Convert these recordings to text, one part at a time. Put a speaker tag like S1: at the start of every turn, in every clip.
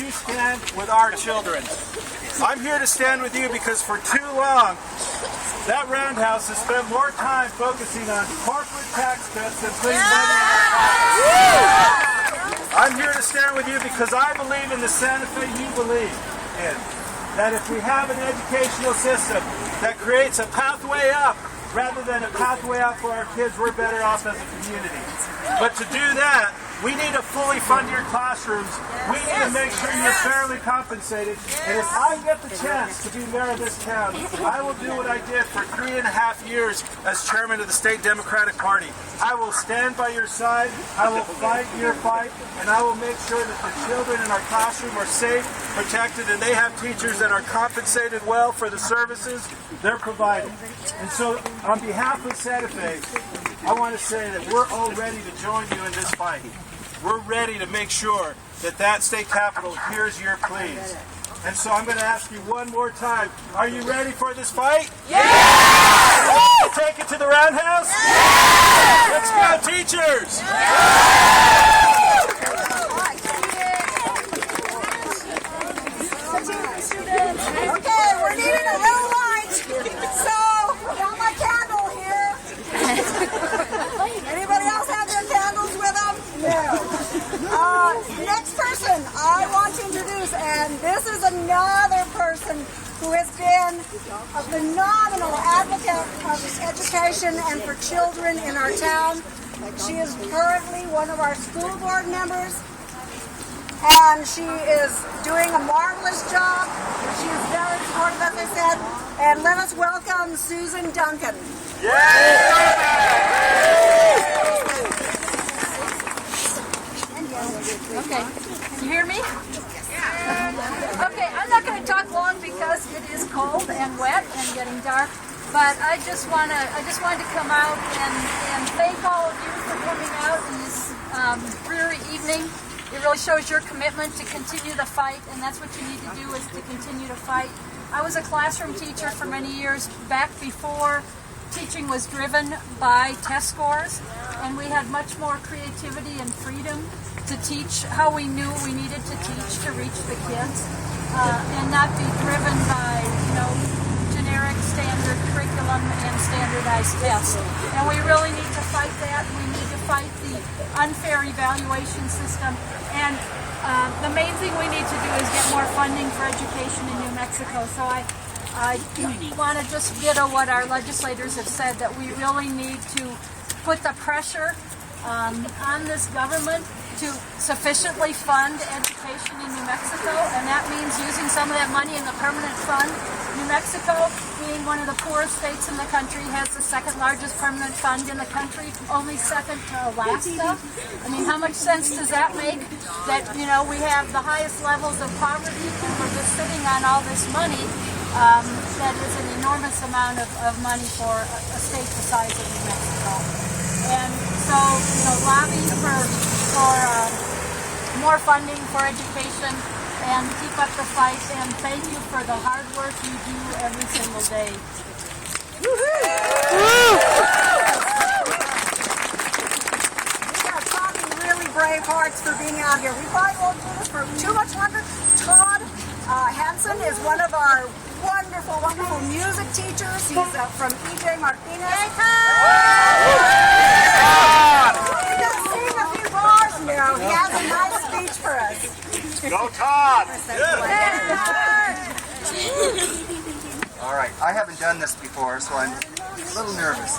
S1: you stand with our children. I'm here to stand with you because for too long, that roundhouse has spent more time focusing on corporate tax cuts than putting money in our pockets. I'm here to stand with you because I believe in the Santa Fe you believe in. That if we have an educational system that creates a pathway up rather than a pathway out for our kids, we're better off as a community. But to do that, we need to fully fund your classrooms. We need to make sure you're fairly compensated. And if I get the chance to be mayor of this town, I will do what I did for 3.5 years as chairman of the state Democratic Party. I will stand by your side, I will fight your fight, and I will make sure that the children in our classroom are safe, protected, and they have teachers that are compensated well for the services they're providing. And so, on behalf of Santa Fe, I want to say that we're all ready to join you in this fight. We're ready to make sure that that state capitol hears your pleas. And so I'm going to ask you one more time, are you ready for this fight? Yes! Take it to the roundhouse? Yes! Let's go, teachers!
S2: Okay, we're needing a little light. So, I got my candle here. Anybody else have their candles with them? No. Next person I want to introduce, and this is another person who has been a phenomenal advocate of education and for children in our town. She is currently one of our school board members, and she is doing a marvelous job. She is very supportive, as I said. And let us welcome Susan Duncan.
S3: Okay, can you hear me? Okay, I'm not going to talk long because it is cold and wet and getting dark. But I just wanted to come out and thank all of you for coming out in this dreary evening. It really shows your commitment to continue the fight, and that's what you need to do, is to continue to fight. I was a classroom teacher for many years back before teaching was driven by test scores, and we had much more creativity and freedom to teach how we knew we needed to teach to reach the kids, and not be driven by, generic standard curriculum and standardized tests. And we really need to fight that. We need to fight the unfair evaluation system. And the main thing we need to do is get more funding for education in New Mexico. So I want to just ditto what our legislators have said, that we really need to put the pressure on this government to sufficiently fund education in New Mexico, and that means using some of that money in the permanent fund. New Mexico, being one of the poorest states in the country, has the second largest permanent fund in the country, only second to Alaska. I mean, how much sense does that make? That, we have the highest levels of poverty, and we're just sitting on all this money. That is an enormous amount of money for a state the size of New Mexico. And so, lobby for more funding for education, and keep up the fight, and thank you for the hard work you do every single day.
S2: We are talking really brave hearts for being out here. We probably won't do this for too much longer. Todd Hansen is one of our wonderful, wonderful music teachers. He's from E.J. Martinez. He's going to sing a few bars now. He has a nice speech for us.
S1: Go, Todd!
S4: All right, I haven't done this before, so I'm a little nervous.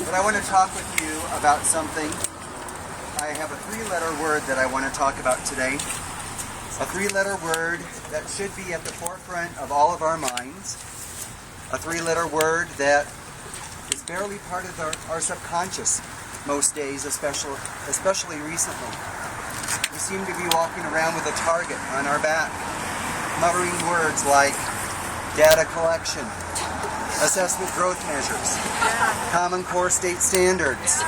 S4: But I want to talk with you about something. I have a three-letter word that I want to talk about today. A three-letter word that should be at the forefront of all of our minds. A three-letter word that is barely part of our subconscious most days, especially recently. We seem to be walking around with a target on our back, muttering words like data collection, assessment growth measures, Common Core state standards,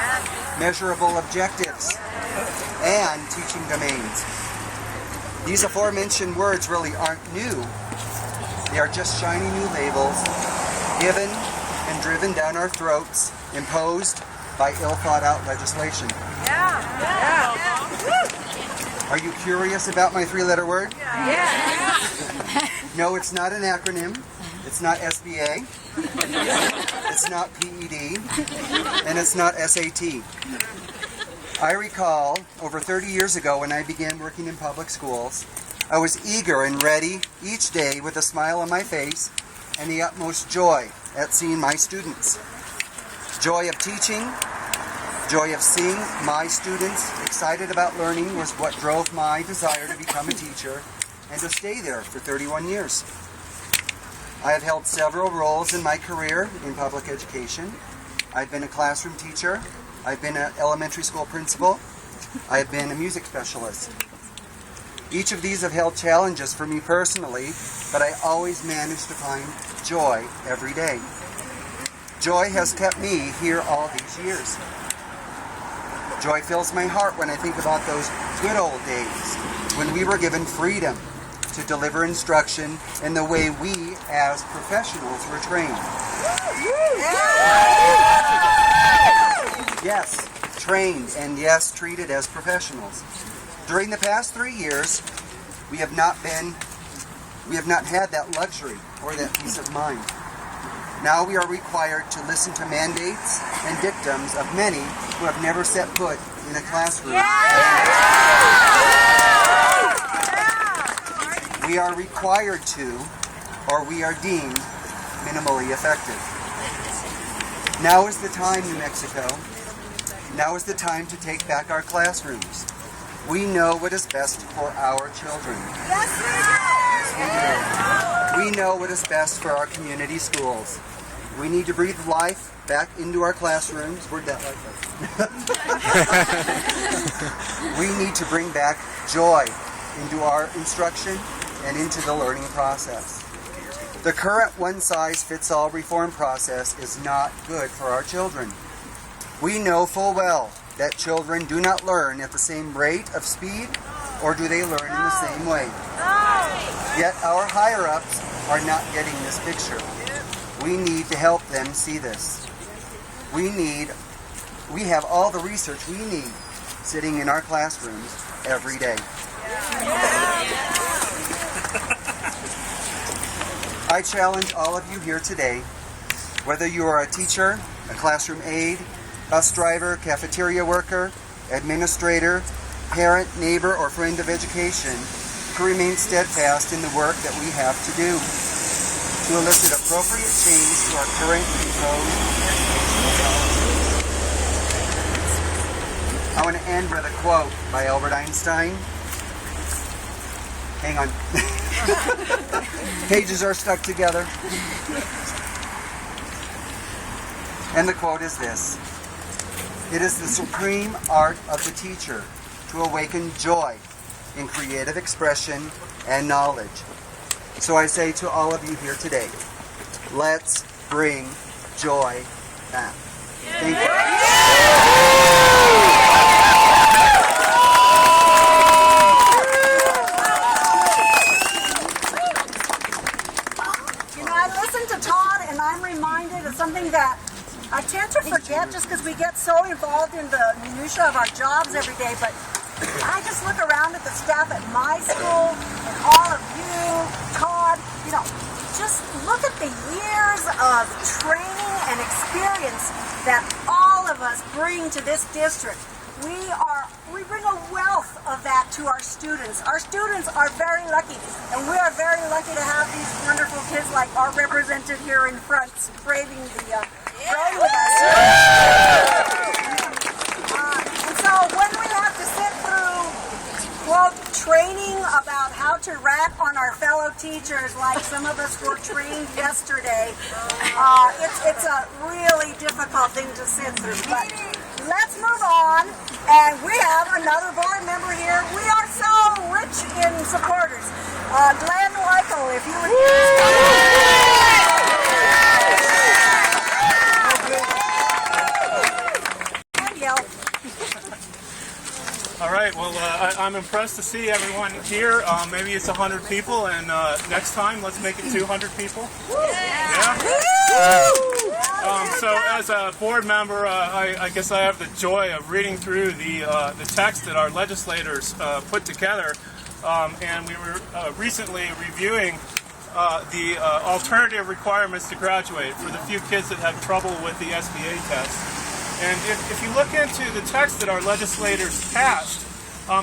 S4: measurable objectives, and teaching domains. These aforementioned words really aren't new. They are just shiny new labels given and driven down our throats, imposed by ill-thought-out legislation. Are you curious about my three-letter word?
S3: Yeah.
S4: No, it's not an acronym. It's not SBA. It's not PED. And it's not SAT. I recall over 30 years ago when I began working in public schools, I was eager and ready each day with a smile on my face and the utmost joy at seeing my students. Joy of teaching, joy of seeing my students excited about learning was what drove my desire to become a teacher and to stay there for 31 years. I have held several roles in my career in public education. I've been a classroom teacher. I've been an elementary school principal. I've been a music specialist. Each of these have held challenges for me personally, but I always manage to find joy every day. Joy has kept me here all these years. Joy fills my heart when I think about those good old days when we were given freedom to deliver instruction in the way we as professionals were trained. Yes, trained, and yes, treated as professionals. During the past 3 years, we have not had that luxury or that peace of mind. Now we are required to listen to mandates and dictums of many who have never set foot in a classroom. We are required to, or we are deemed minimally effective. Now is the time, New Mexico. Now is the time to take back our classrooms. We know what is best for our children.
S2: Yes,
S4: We know what is best for our community schools. We need to breathe life back into our classrooms. Where'd that life go? We need to bring back joy into our instruction and into the learning process. The current one-size-fits-all reform process is not good for our children. We know full well that children do not learn at the same rate of speed, or do they learn in the same way. Yet our higher-ups are not getting this picture. We need to help them see this. We have all the research we need sitting in our classrooms every day. I challenge all of you here today, whether you are a teacher, a classroom aide, bus driver, cafeteria worker, administrator, parent, neighbor, or friend of education, to remain steadfast in the work that we have to do to elicit appropriate change to our current proposed educational policy. I want to end with a quote by Albert Einstein. Hang on. Pages are stuck together. And the quote is this: "It is the supreme art of the teacher to awaken joy in creative expression and knowledge." So I say to all of you here today, let's bring joy back. Thank you.
S2: Something that I tend to forget just because we get so involved in the minutia of our jobs every day, but I just look around at the staff at my school and all of you, Todd, just look at the years of training and experience that all of us bring to this district. We bring a wealth of that to our students. Our students are very lucky, and we are very lucky to have these wonderful kids like are represented here in front, braving the road with us. And so when we have to sit through, quote, training about how to rat on our fellow teachers like some of us were trained yesterday, it's a really difficult thing to sit through. But let's move on, and we have another board member here. We are so rich in supporters. Glenn Weichel, if you would and yell.
S1: All right, well, I'm impressed to see everyone here. Maybe it's 100 people, and next time, let's make it 200 people. Yeah? So as a board member, I guess I have the joy of reading through the text that our legislators put together, and we were recently reviewing the alternative requirements to graduate for the few kids that have trouble with the SBA test. And if you look into the text that our legislators passed,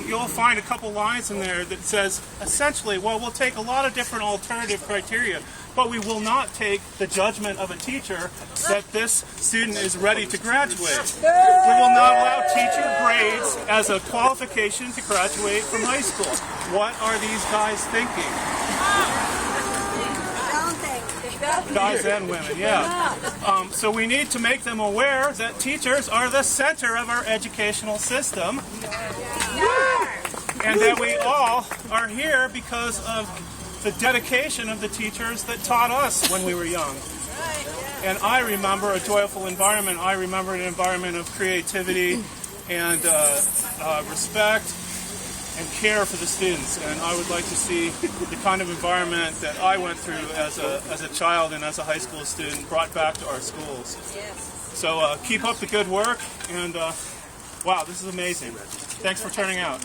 S1: you'll find a couple lines in there that says, essentially, well, we'll take a lot of different alternative criteria, but we will not take the judgment of a teacher that this student is ready to graduate. We will not allow teacher grades as a qualification to graduate from high school. What are these guys thinking? Guys and women, yeah. So we need to make them aware that teachers are the center of our educational system. And that we all are here because of the dedication of the teachers that taught us when we were young. And I remember a joyful environment. I remember an environment of creativity and respect and care for the students. And I would like to see the kind of environment that I went through as a child and as a high school student brought back to our schools. So keep up the good work, and wow, this is amazing. Thanks for turning out.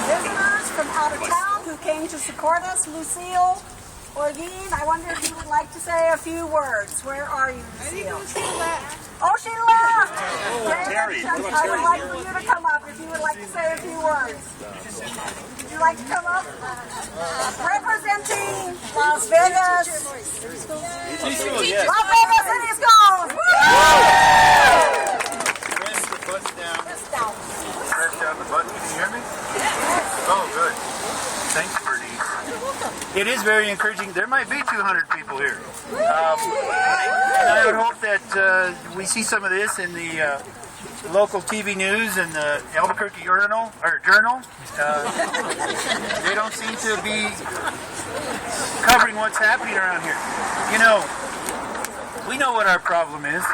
S2: Visitors from out of town who came to support us. Lucille Orvine, I wonder if you would like to say a few words. Where are you, Lucille? Oh, she left!
S1: Terry,
S2: I would like for you to come up if you would like to say a few words. Would you like to come up? Representing Las Vegas. Las Vegas City Schools!
S1: Press the button down.
S2: Press down.
S1: Press down the button. Can you hear me? Oh, good. Thanks, Bernice.
S5: It is very encouraging. There might be 200 people here. And I would hope that we see some of this in the local TV news and the Albuquerque Journal. They don't seem to be covering what's happening around here. You know, we know what our problem is.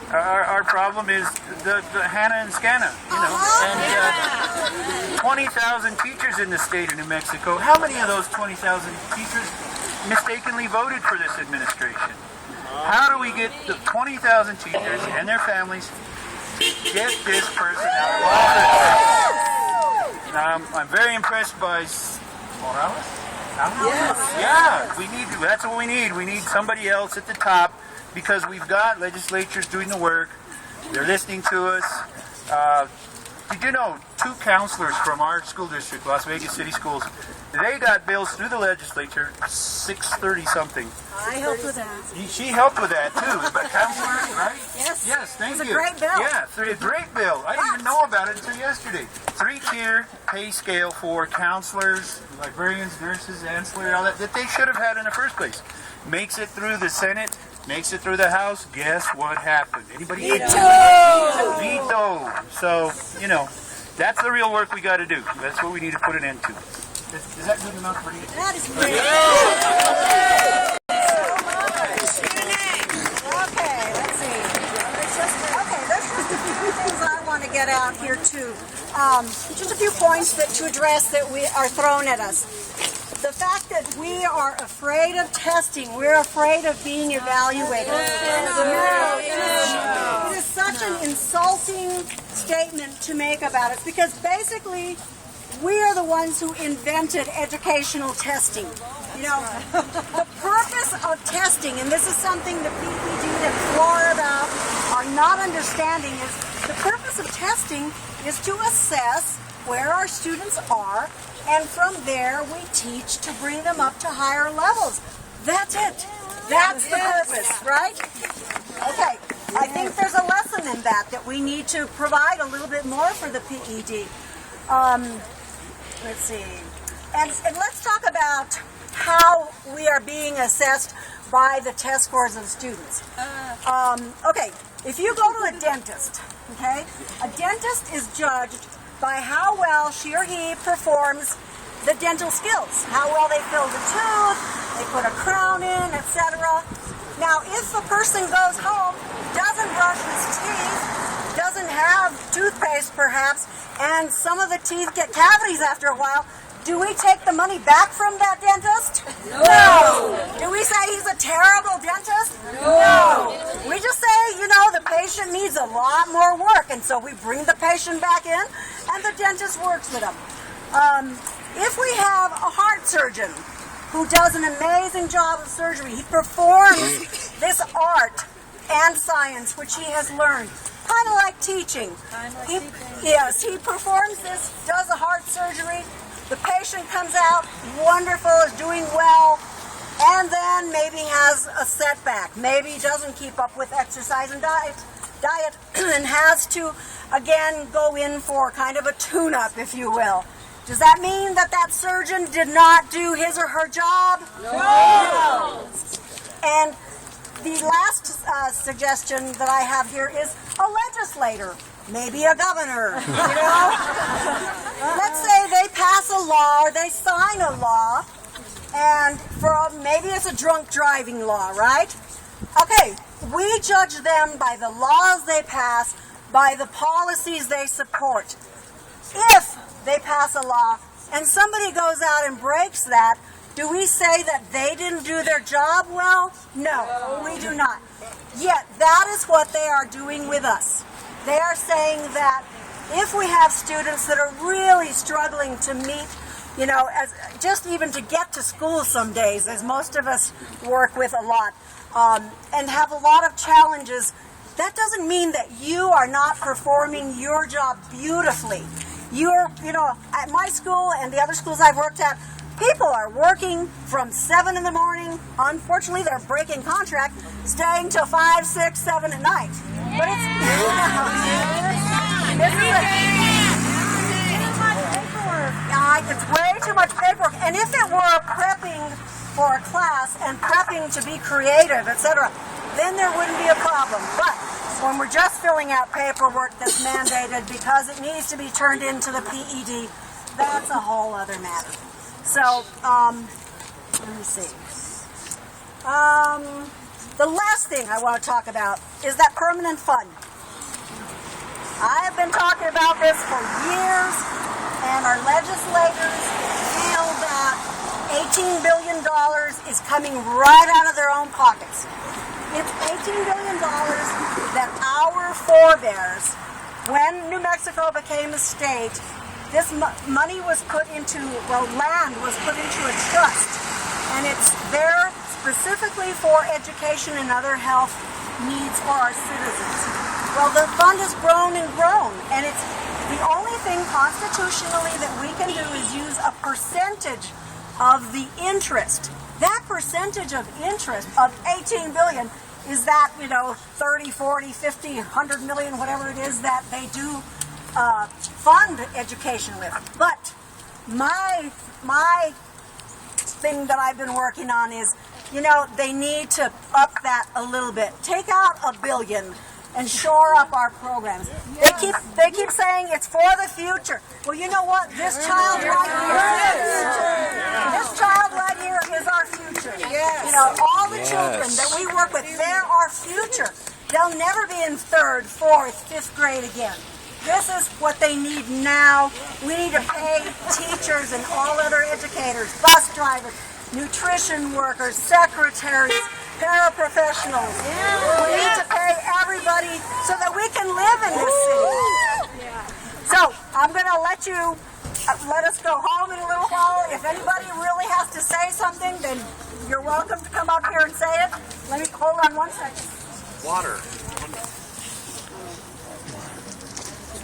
S5: Our problem is the Hannah and Scanna, you know, and 20,000 teachers in the state of New Mexico. How many of those 20,000 teachers mistakenly voted for this administration? How do we get the 20,000 teachers and their families to get this person out of office? I'm very impressed by Morales. Yeah, we need to. That's what we need. We need somebody else at the top, because we've got legislatures doing the work. They're listening to us. Did you know 2 counselors from our school district, Las Vegas City Schools, they got bills through the legislature 630 something.
S2: I helped with that.
S5: She helped with that too. But counselors, right?
S2: Yes.
S5: Yes, thank you.
S2: It was a great bill.
S5: Yeah, a great bill. I didn't even know about it until yesterday. 3-tier pay scale for counselors, librarians, nurses, ancillary, all that they should have had in the first place. Makes it through the Senate. Makes it through the House. Guess what happened? Anybody? Veto. So, you know, that's the real work we got to do. That's what we need to put an end to. Is that good enough for you?
S2: That is great. Okay, let's see. There's just a few things I want to get out here too. Just a few points to address that are thrown at us. The fact that we are afraid of testing, we're afraid of being evaluated. It is such an insulting statement to make about us, because basically we are the ones who invented educational testing. You know, the purpose of testing, and this is something that PED and Florida are not understanding, is the purpose of testing is to assess where our students are, and from there we teach to bring them up to higher levels. That's it. That's the purpose, right? Okay, I think there's a lesson in that we need to provide a little bit more for the PED. Let's see. And let's talk about how we are being assessed by the test scores of the students. Okay, if you go to a dentist, okay, a dentist is judged by how well she or he performs the dental skills, how well they fill the tooth, they put a crown in, etc. Now, if a person goes home, doesn't brush his teeth, doesn't have toothpaste perhaps, and some of the teeth get cavities after a while, do we take the money back from that dentist? No. Do we say he's a terrible dentist? No. We just say, the patient needs a lot more work, and so we bring the patient back in, and the dentist works with them. If we have a heart surgeon who does an amazing job of surgery, he performs this art and science, which he has learned, kind of like teaching. Yes, he performs this, does a heart surgery, the patient comes out, wonderful, is doing well, and then maybe has a setback. Maybe doesn't keep up with exercise and diet and has to, again, go in for kind of a tune-up, if you will. Does that mean that that surgeon did not do his or her job? No. And the last suggestion that I have here is a legislator, maybe a governor, Let's say they pass a law or they sign a law, and maybe it's a drunk driving law, right? Okay, we judge them by the laws they pass, by the policies they support. If they pass a law and somebody goes out and breaks that, do we say that they didn't do their job well? No, we do not. Yet that is what they are doing with us. They are saying that if we have students that are really struggling to meet, just even to get to school some days, as most of us work with a lot, and have a lot of challenges, that doesn't mean that you are not performing your job beautifully. At my school and the other schools I've worked at, people are working from 7 in the morning. Unfortunately, they're breaking contract, staying till 5, 6, 7 at night. But it's way too much paperwork. And if it were prepping for a class and prepping to be creative, etc., then there wouldn't be a problem. But when we're just filling out paperwork that's mandated because it needs to be turned into the PED, that's a whole other matter. So, let me see. The last thing I want to talk about is that permanent fund. I have been talking about this for years, and our legislators feel that $18 billion is coming right out of their own pockets. It's $18 billion that our forebears, when New Mexico became a state, this money was put into, land was put into a trust, and it's there specifically for education and other health needs for our citizens. Well, the fund has grown and grown, and it's the only thing constitutionally that we can do is use a percentage of the interest. That percentage of interest of 18 billion is that, 30, 40, 50, 100 million, whatever it is that they do fund education with. But my thing that I've been working on is, they need to up that a little bit. Take out $1 billion and shore up our programs. They keep saying it's for the future. Well, you know what? This child right here is our future. Yes. All the children that we work with, they're our future. They'll never be in 3rd, 4th, 5th grade again. This is what they need now. We need to pay teachers and all other educators, bus drivers, nutrition workers, secretaries, paraprofessionals. We need to pay everybody so that we can live in this city. So I'm going to let us go home in a little while. If anybody really has to say something, then you're welcome to come up here and say it. Let me hold on one second.
S6: Water.